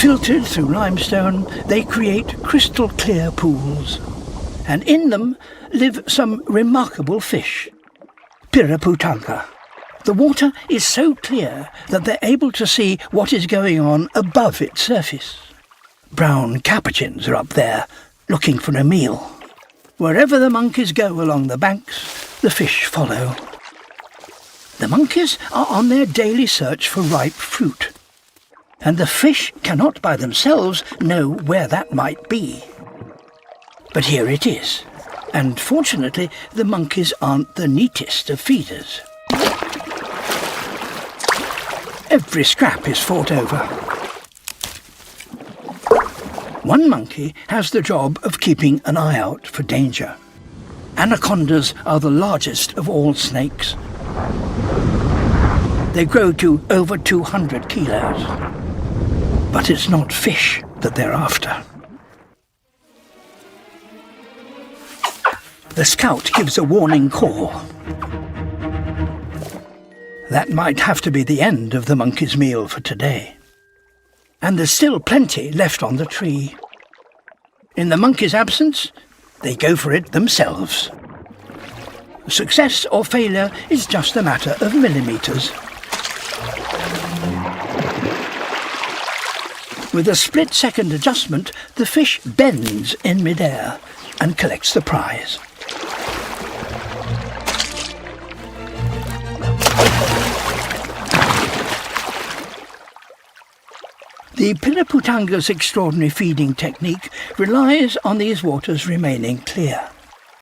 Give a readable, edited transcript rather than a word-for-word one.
Filtered through limestone, they create crystal clear pools. And in them live some remarkable fish. Piraputanga. The water is so clear that they're able to see what is going on above its surface. Brown capuchins are up there, looking for a meal. Wherever the monkeys go along the banks, the fish follow. The monkeys are on their daily search for ripe fruit, and the fish cannot by themselves know where that might be. But here it is, and fortunately the monkeys aren't the neatest of feeders. Every scrap is fought over. One monkey has the job of keeping an eye out for danger. Anacondas are the largest of all snakes. They grow to over 200 kilos. But it's not fish that they're after. The scout gives a warning call. That might have to be the end of the monkey's meal for today. And there's still plenty left on the tree. In the monkey's absence, they go for it themselves. Success or failure is just a matter of millimeters. With a split-second adjustment, the fish bends in midair and collects the prize. The Piraputanga's extraordinary feeding technique relies on these waters remaining clear.